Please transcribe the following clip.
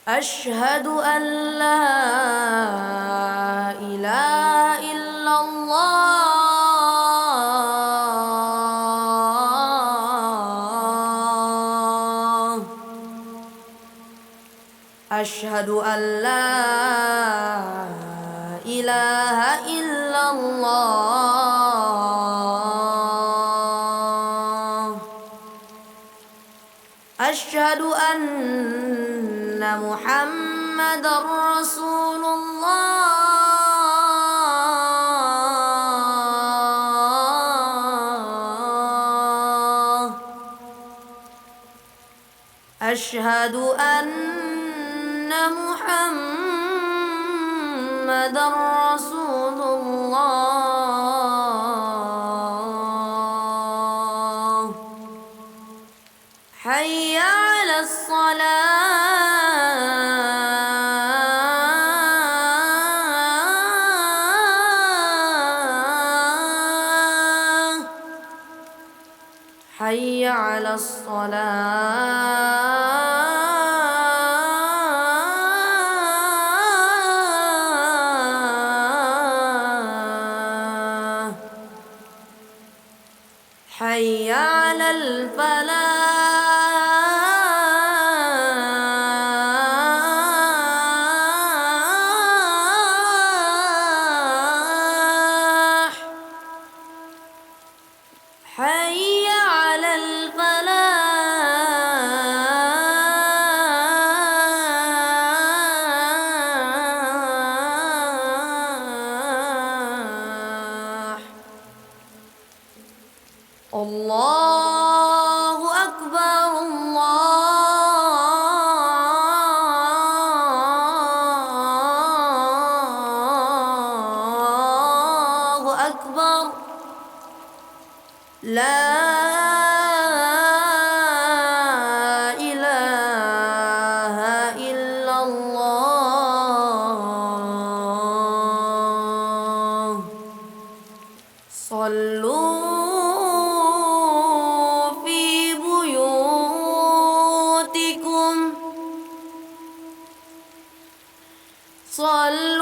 أشهد أن لا إله إلا الله. أشهد أن لا إله إلا الله. أشهد أن محمد رسول الله. أشهد أن محمد رسول الله. حي على الصلاة. حي على الصلاة. حي على الفلاح. حي على الفلاح. الله أكبر الله أكبر. لا إله إلا الله. صلوا في بيوتكم. صلوا